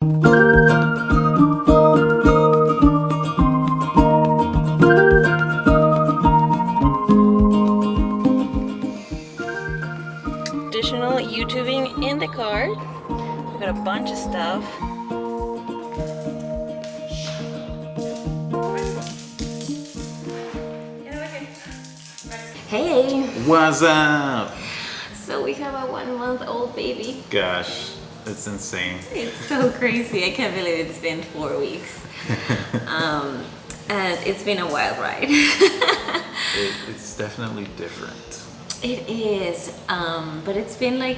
Additional YouTubing in the car. We've got a bunch of stuff. Hey! What's up? So we have a 1-month-old baby. Gosh, that's insane. It's so crazy. I can't believe it's been 4 weeks. And it's been a wild ride. It's definitely different. It is, but it's been like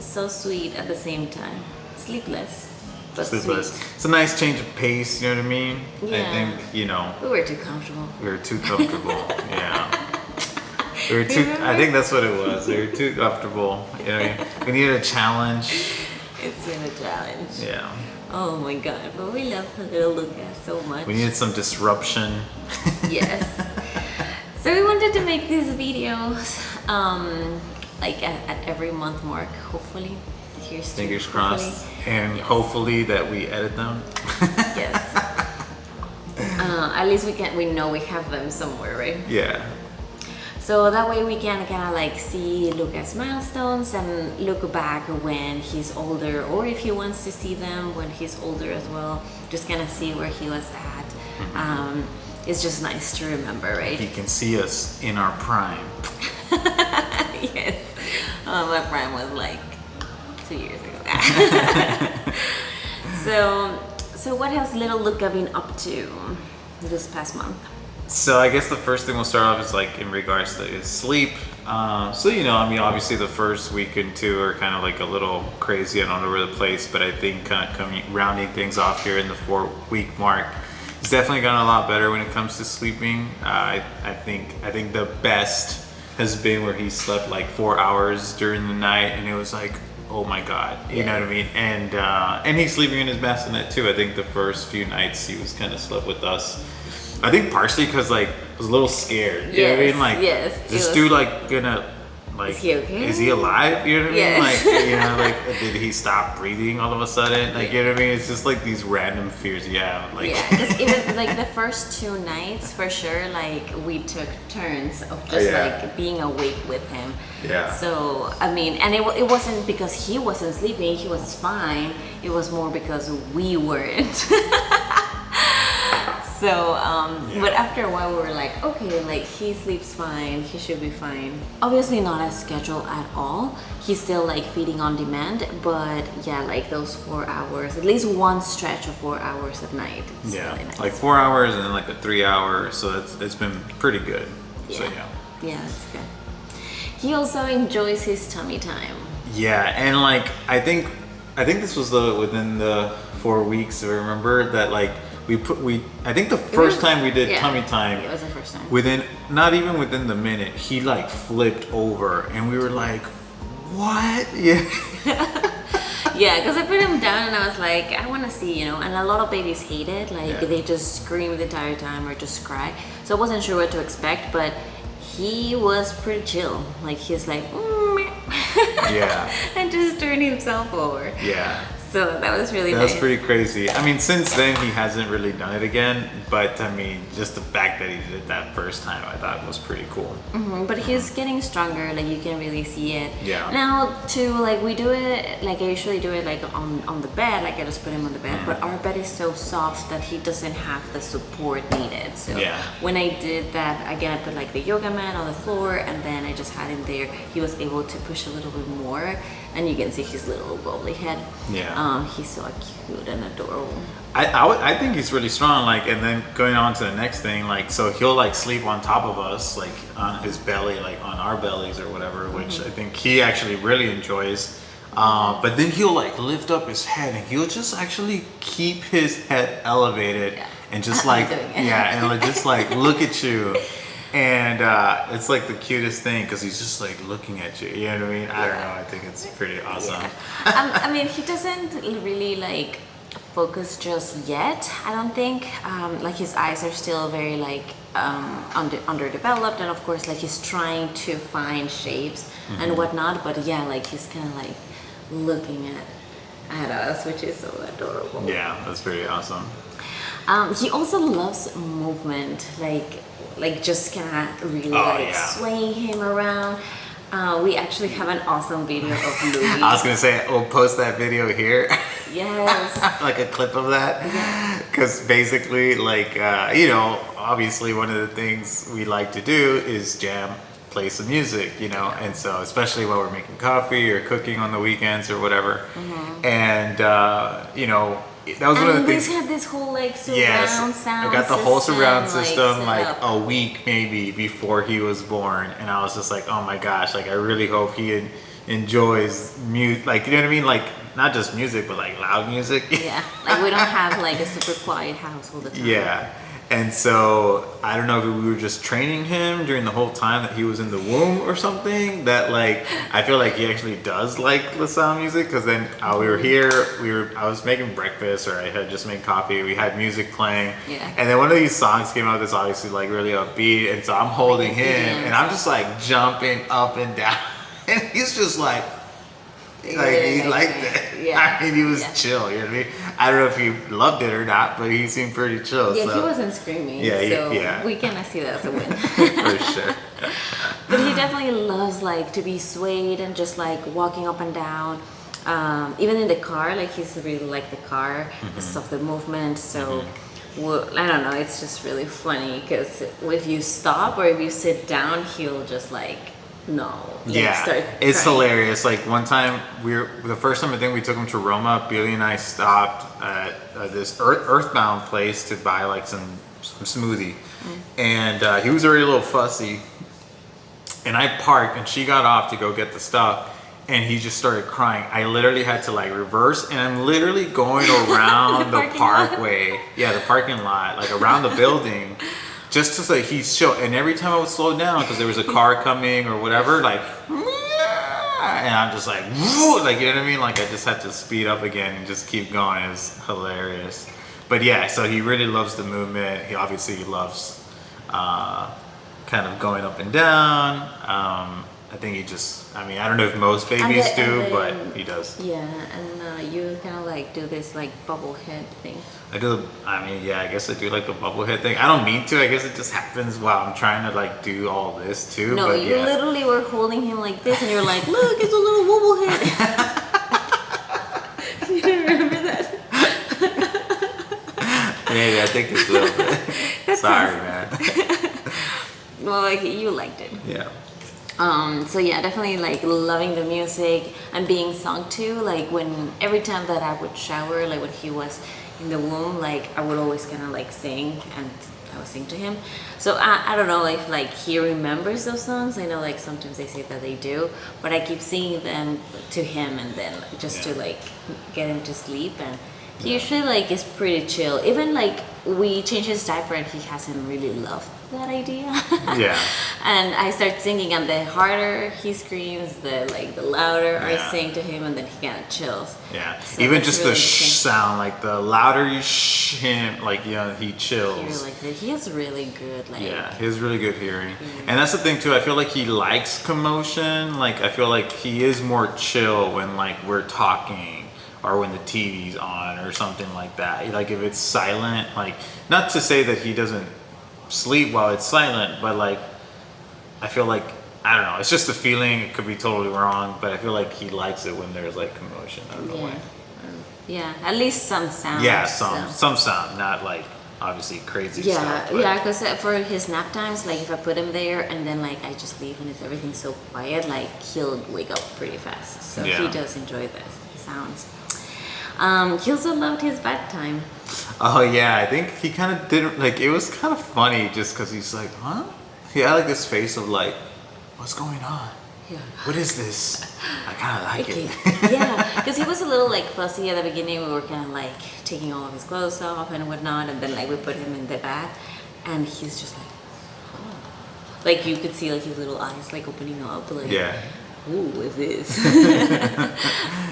so sweet at the same time. Sleepless, but Sleepless. sweet. It's a nice change of pace, you know what I mean? Yeah. I think, you know, We were too comfortable. we were too comfortable. Yeah. We were too, I think that's what it was. We were too comfortable. You know, we needed a challenge. It's been a challenge. Yeah. Oh my god, but we love little Luca so much. We needed some disruption. Yes. So we wanted to make these videos like at every month mark, hopefully. Here's to Fingers hopefully. crossed. And Yes. hopefully that we edit them. Yes. At least we know we have them somewhere, right? Yeah. So that way we can kind of like see Luca's milestones and look back when he's older, or if he wants to see them when he's older as well, just kind of see where he was at. It's just nice to remember, right? He can see us in our prime. Yes. My prime was like 2 years ago. So what has little Luca been up to this past month? So I guess the first thing we'll start off is like in regards to his sleep. So you know, I mean, obviously the first week and two are kind of like a little crazy and all over the place, but I think kind of rounding things off here in the 4-week mark, it's definitely gotten a lot better when it comes to sleeping. I think the best has been where he slept like 4 hours during the night, and it was like, oh my god, you know what I mean? And he's sleeping in his bassinet too. I think the first few nights he was kind of slept with us. I think partially because like I was a little scared. You know what I mean? Like, yes, this dude like gonna like, is he okay? Is he alive? You know what I mean? Yes. Like, you know, like did he stop breathing all of a sudden? Like, you know what I mean? It's just like these random fears you have. Like, Yeah, because even like the first 2 nights for sure, like we took turns of just like being awake with him. Yeah. So I mean, and it wasn't because he wasn't sleeping; he was fine. It was more because we weren't. So, but after a while we were like, okay, like he sleeps fine, he should be fine. Obviously not as scheduled at all. He's still like feeding on demand, but yeah, like those 4 hours, at least one stretch of 4 hours at night. It's really nice. like 4 hours and then like a 3 hour. So it's been pretty good. So yeah. Yeah, that's good. He also enjoys his tummy time. Yeah, and like I think this was within the 4 weeks. I remember that like I think the first time we did tummy time, it was the first time. Not even within the minute, he like flipped over and we were like, what? Yeah. Yeah, because I put him down and I was like, I want to see, you know, and a lot of babies hate it. Like they just scream the entire time or just cry. So I wasn't sure what to expect, but he was pretty chill. Like he's like, yeah. And just turned himself over. Yeah. So that was really nice. That's pretty crazy. I mean, since then he hasn't really done it again, but I mean, just the fact that he did it that first time, I thought was pretty cool. But he's getting stronger, like you can really see it. Yeah. Now too, like we do it, like I usually do it like on the bed, like I just put him on the bed, but our bed is so soft that he doesn't have the support needed. So when I did that, again, I put like the yoga mat on the floor and then I just had him there. He was able to push a little bit more and you can see his little wobbly head. Yeah. He's so cute and adorable. I think he's really strong. Like, and then going on to the next thing, like, so he'll like sleep on top of us, like on his belly, like on our bellies or whatever, which I think he actually really enjoys. But then he'll like lift up his head and he'll just actually keep his head elevated and just like, and like, just like look at you. And it's like the cutest thing because he's just like looking at you. You know what I mean? I don't know. I think it's pretty awesome. I mean, he doesn't really like focus just yet. I don't think. Like his eyes are still very like underdeveloped, and of course, like he's trying to find shapes and whatnot. But yeah, like he's kind of like looking at at us, which is so adorable. Yeah, that's pretty awesome. He also loves movement, like just kind of really swaying him around. We actually have an awesome video of Louis. I was gonna say we'll post that video here. Yes. Like a clip of that, because basically, like obviously one of the things we like to do is jam, play some music, and so especially while we're making coffee or cooking on the weekends or whatever, and that was one of the things. We had this whole surround sound. I got the whole surround system a week maybe before he was born, and I was just like, oh my gosh, I really hope he enjoys music, you know what I mean, not just music but loud music. Yeah, we don't have a super quiet house all the time. Yeah. And so I don't know if we were just training him during the whole time that he was in the womb or something, that I feel like he actually does like the sound music, because then we were here, I was making breakfast, or I had just made coffee, we had music playing, and then one of these songs came out that's obviously really upbeat, and so I'm holding him and I'm just jumping up and down and he's just he liked it. Yeah. I mean, he was chill, you know what I mean? I don't know if he loved it or not, but he seemed pretty chill. Yeah, he wasn't screaming. Yeah, so we cannot see that as a win. For sure. But he definitely loves to be swayed and just walking up and down. Even in the car, he's really the car, because of the movement. So I don't know, it's just really funny, because if you stop or if you sit down, he'll just start it's hilarious. One time the first time I think we took him to Roma, Billy and I stopped at this Earthbound place to buy some smoothie, and he was already a little fussy, and I parked and she got off to go get the stuff, and he just started crying. I literally had to reverse, and I'm literally going around the parkway, the parking lot, around the building, just to say he's chill. And every time I would slow down because there was a car coming or whatever, and I'm just you know what I mean? I just had to speed up again and just keep going. It was hilarious. But yeah, so he really loves the movement. He obviously loves kind of going up and down. I think I don't know if most babies do, but he does. Yeah, and you kind of do this bubble head thing. I guess I do the bubble head thing. I don't mean to, I guess it just happens while I'm trying to do all this too. No, but you literally were holding him like this, and you're like, look, it's a little bubble head. You remember that? Maybe, I think it's a little bit. Sorry, man. Well, you liked it. Yeah. So yeah, definitely loving the music and being sung to. Every time that I would shower, when he was in the womb, I would always kind of sing, and I would sing to him. So I don't know if he remembers those songs. I know sometimes they say that they do, but I keep singing them to him, and then just to get him to sleep. And he usually is pretty chill. Even we change his diaper and he hasn't really loved that idea. Yeah. And I start singing, and the harder he screams, the louder I sing to him, and then he kind of chills. Yeah. So even just really the sound, the louder you him, he chills. He has really good he has really good hearing. And that's the thing too. I feel he likes commotion. I feel he is more chill when we're talking, or when the TV's on or something like that. If it's silent, not to say that he doesn't sleep while it's silent, but I feel I don't know, it's just a feeling. It could be totally wrong, but I feel he likes it when there's commotion. I don't know why. Yeah, at least some sound. Yeah, some sound, not obviously crazy stuff. But. Yeah, because for his nap times, if I put him there and then I just leave and everything's so quiet, he'll wake up pretty fast. So he does enjoy the sounds. He also loved his bedtime. Oh yeah, I think he kind of did. It was kind of funny just because he's huh? He had this face of what's going on? Yeah. What is this? I kind of like it. Yeah, because he was a little fussy at the beginning. We were kind of taking all of his clothes off and whatnot, and then we put him in the bed, and he's just oh. You could see his little eyes opening up. Yeah. Ooh, what's this?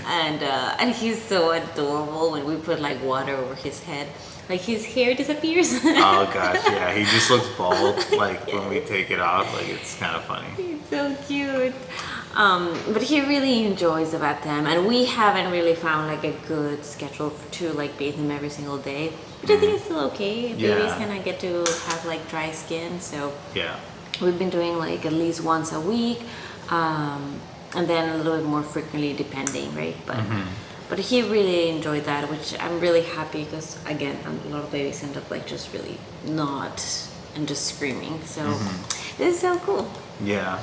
And he's so adorable when we put water over his head. His hair disappears. Oh gosh, yeah, he just looks bald when we take it off. It's kind of funny. He's so cute. But he really enjoys the bath-time, and we haven't really found like a good schedule to like bathe him every single day, which I think is still okay. Babies kind of get to have like dry skin, so we've been doing like at least once a week, and then a little bit more frequently depending, right? But he really enjoyed that, which I'm really happy, because again, a lot of babies end up like just really not and just screaming. So this is so cool. Yeah.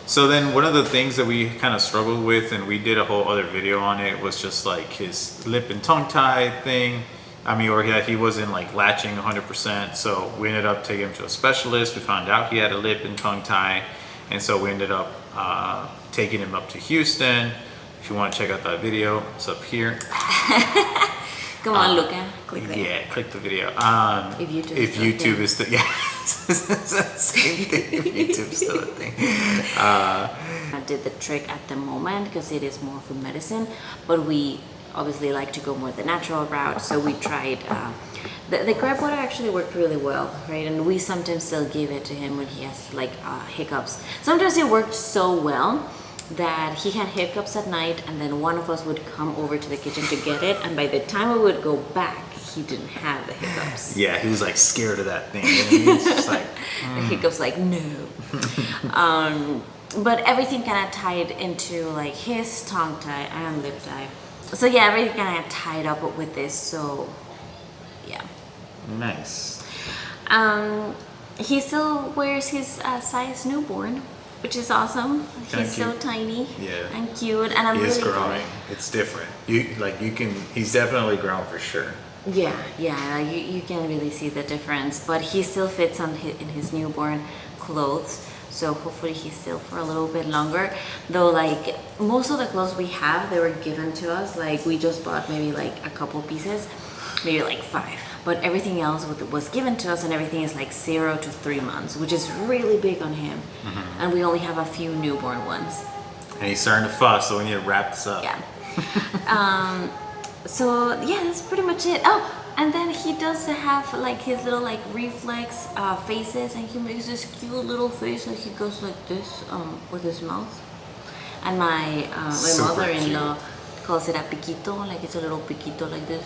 So then one of the things that we kind of struggled with, and we did a whole other video on it, was just like his lip and tongue tie thing. I mean, or that he wasn't like latching 100%. So we ended up taking him to a specialist. We found out he had a lip and tongue tie. And so we ended up taking him up to Houston. If you want to check out that video, it's up here. Come on, Luca. Click there. Yeah, click the video. If YouTube is still, yeah. Same thing. If YouTube's still a thing. I did the trick at the moment because it is more for medicine, but we obviously like to go more the natural route. So we tried the grape water actually worked really well, right? And we sometimes still give it to him when he has like hiccups. Sometimes it worked so well that he had hiccups at night, and then one of us would come over to the kitchen to get it, and by the time we would go back, he didn't have the hiccups. Yeah, he was like scared of that thing. He's just like the hiccups, like no. But everything kind of tied into like his tongue tie and lip tie. So yeah, everything kind of tied up with this. So yeah. Nice. He still wears his size newborn, which is awesome. He's so tiny and cute, and I'm really growing. It's different. He's definitely grown for sure. Yeah, you can really see the difference, but he still fits in his newborn clothes, so hopefully he's still for a little bit longer. Though like most of the clothes we have, they were given to us, like we just bought maybe like a couple pieces, maybe like 5, but everything else was given to us, and everything is like 0 to 3 months, which is really big on him. And we only have a few newborn ones. And he's starting to fuss, so we need to wrap this up. Yeah. So yeah, that's pretty much it. Oh, and then he does have like his little like reflex faces, and he makes this cute little face, like he goes like this with his mouth. And my mother-in-law calls it a piquito, like it's a little piquito like this,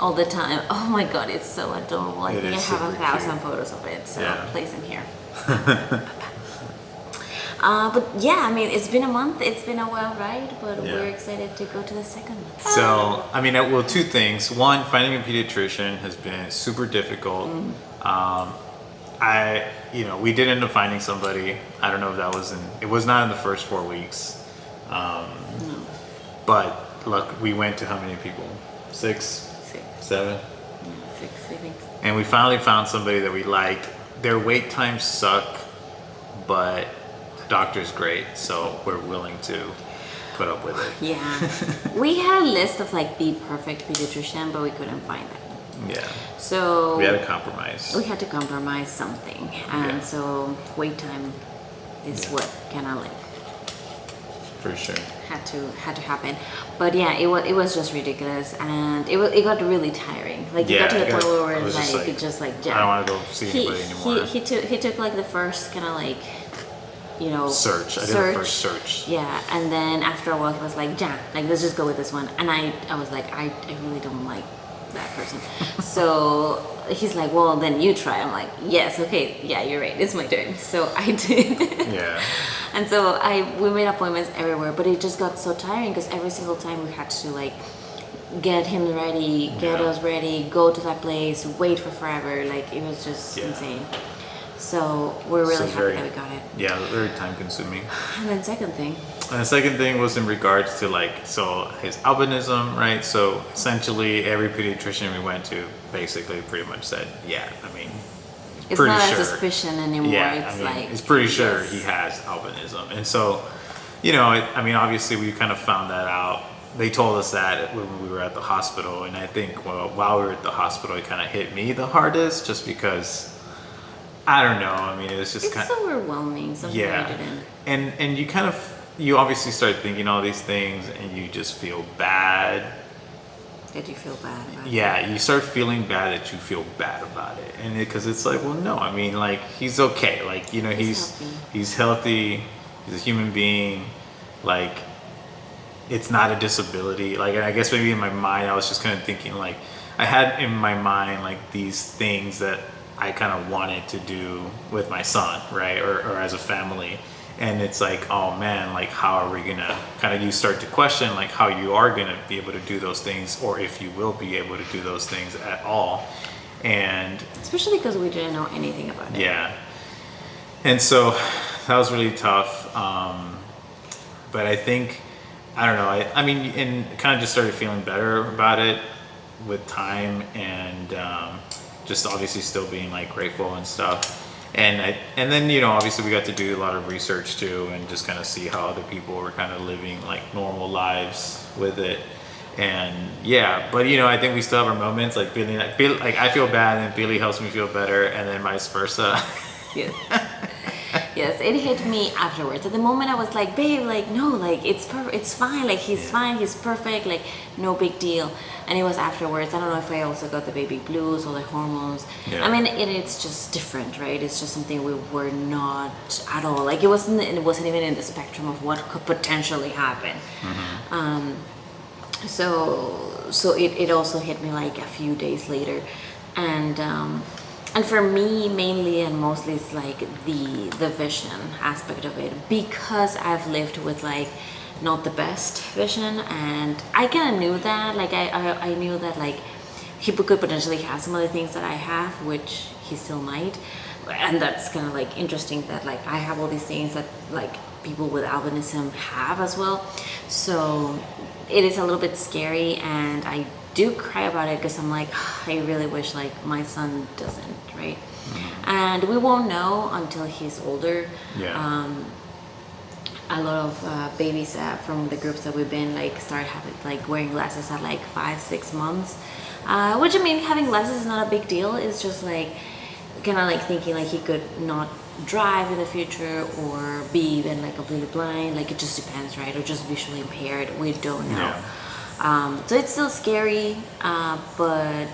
all the time. Oh my god, it's so adorable. I think I have 1,000 photos of it, so I'll place them here. But yeah, I mean, it's been a month, it's been a wild ride, but we're excited to go to the second one. So, I mean, well, 2 things. One, finding a pediatrician has been super difficult. We did end up finding somebody. I don't know if that was it was not in the first 4 weeks. No. But look, we went to how many people? 6? 7? Yeah, 6, I think. And we finally found somebody that we liked. Their wait times suck, but doctor's great, so we're willing to put up with it. Yeah. We had a list of like the perfect pediatrician, but we couldn't find it. Yeah. So we had to compromise. We had to compromise something, and so wait time is what kind of like for sure had to happen. But yeah, it was just ridiculous, and it got really tiring. Like you got to the point where it just like I don't want to go see anybody anymore. He took like the first kind of like, search. I did the first search. Yeah, and then after a while he was like, yeah, like let's just go with this one. And I was like, I really don't like that person. So he's like, well, then you try. I'm like, yes, okay, yeah, you're right, it's my turn. So I did. Yeah. And so we made appointments everywhere, but it just got so tiring because every single time we had to like get him ready, get us ready, go to that place, wait for forever. Like it was just insane. So we're really happy that we got it. Yeah, very time consuming. And then second thing. And the second thing was in regards to his albinism, right? So essentially every pediatrician we went to basically pretty much said, yeah, I mean, it's not a suspicion anymore. Yeah, it's pretty sure he has albinism. And so, obviously we kind of found that out. They told us that when we were at the hospital, and I think while we were at the hospital, it kind of hit me the hardest, just because I don't know. I mean, it was just it's so overwhelming. And you obviously start thinking all these things, and you just feel bad. Did you feel bad about it? Yeah, you start feeling bad that you feel bad about it, and because it's like, well, no, I mean, like he's okay, like he's healthy, He's a human being. Like, it's not a disability. Like, I guess maybe in my mind, I was just kind of thinking, like, I had in my mind, like, these things that I kind of wanted to do with my son, right? Or as a family. And it's like, oh man, like, how are we gonna kind of, you start to question, like, how you are gonna be able to do those things, or if you will be able to do those things at all. And especially because we didn't know anything about it. Yeah. And so that was really tough. But I think, I don't know, I mean, and kind of just started feeling better about it with time, and just obviously still being like grateful and stuff. And then, you know, obviously we got to do a lot of research too, and just kind of see how other people were kind of living like normal lives with it. And yeah, but you know, I think we still have our moments, like Billy, like I feel bad and Billy helps me feel better, and then vice versa. Yes. Yes, it hit me afterwards. At the moment I was like, babe, like, no, like, it's fine, like, he's fine, he's perfect, like, no big deal. And it was afterwards. I don't know if I also got the baby blues or the hormones. Yeah. I mean, it's just different, right? It's just something we were not at all, like, it wasn't even in the spectrum of what could potentially happen. So it also hit me like a few days later. And for me, mainly and mostly, it's like the vision aspect of it, because I've lived with like not the best vision, and I kind of knew that. Like I knew that like he could potentially have some of the things that I have, which he still might, and that's kind of like interesting that like I have all these things that like people with albinism have as well. So it is a little bit scary, and I do cry about it because I'm like, I really wish like my son doesn't, right? And we won't know until he's older. Yeah. A lot of babies from the groups that we've been like start having like wearing glasses at like 5-6 months, which, I mean, having glasses is not a big deal. It's just like kind of like thinking like he could not drive in the future, or be even like completely blind. Like, it just depends, right? Or just visually impaired. We don't know. Yeah. So it's still scary, but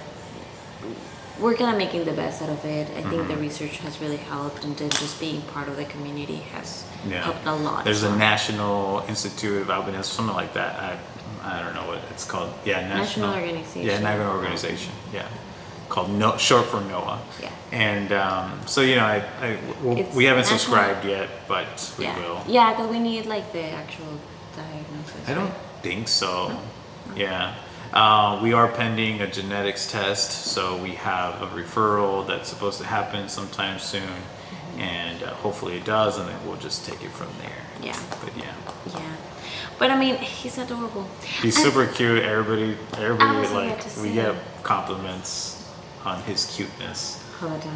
we're kind of making the best out of it. I think the research has really helped, and then just being part of the community has helped a lot. There's a National Institute of Albinism, something like that. I don't know what it's called. Yeah, National Organization. Yeah, National Organization. Yeah, called short for NOAA. Yeah. And so, you know, we haven't subscribed yet, but we will. Yeah, because we need like the actual diagnosis. I don't think so. No? Yeah. We are pending a genetics test, so we have a referral that's supposed to happen sometime soon, and hopefully it does, and then we'll just take it from there. Yeah. But yeah. But I mean, he's adorable. He's super cute. Everybody like, we get it. compliments on his cuteness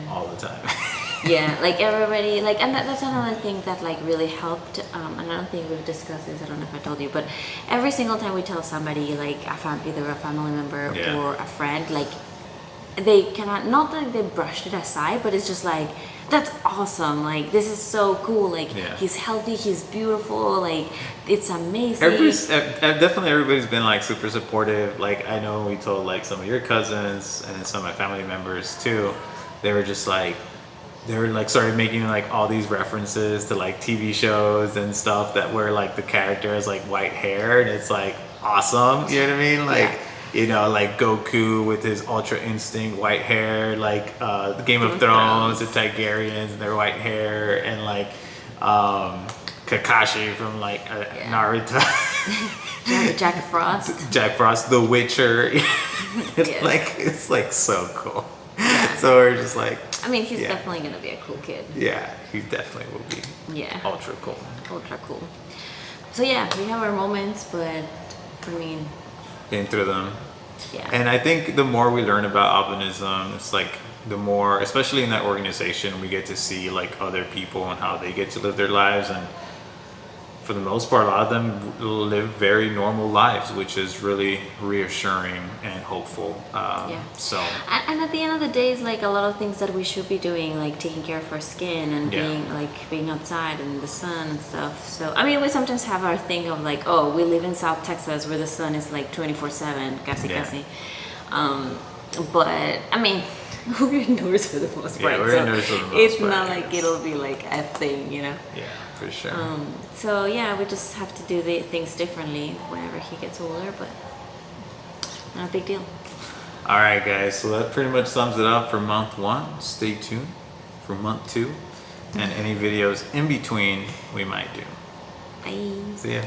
all the time. Yeah, like everybody, like, and that's another thing that like really helped. And I don't think we've discussed this. I don't know if I told you, but every single time we tell somebody, like either a family member or a friend, like they cannot, not that they brushed it aside, but it's just like, that's awesome. Like, this is so cool. Like, he's healthy, he's beautiful. Like, it's amazing. Definitely everybody's been like super supportive. Like, I know we told like some of your cousins and some of my family members too. They were just like, started making like all these references to like TV shows and stuff that where like the character has like white hair, and it's like awesome. You know what I mean? Like, you know, like Goku with his Ultra Instinct white hair, like the Game of Thrones, the Targaryens and their white hair, and like Kakashi from like Naruto. Jack Frost. Jack Frost, The Witcher. Like, it's like so cool. So we're just like, I mean, he's definitely gonna be a cool kid. Yeah, he definitely will be. Yeah. Ultra cool. Ultra cool. So yeah, we have our moments, but I mean, been through them. Yeah. And I think the more we learn about albinism, it's like the more, especially in that organization, we get to see like other people and how they get to live their lives, and for the most part, a lot of them live very normal lives, which is really reassuring and hopeful. So. And at the end of the day, it's like a lot of things that we should be doing, like taking care of our skin and being outside in the sun and stuff. So, I mean, we sometimes have our thing of like, oh, we live in South Texas where the sun is like 24/7, casi. But I mean, we're indoors for the most part. Yeah, we're indoors for the most part. It's not like it'll be like a thing, you know? Yeah. for sure. So yeah, we just have to do the things differently whenever he gets older, but not a big deal. All right, guys. So that pretty much sums it up for month 1. Stay tuned for month 2 and any videos in between we might do. Bye. See ya.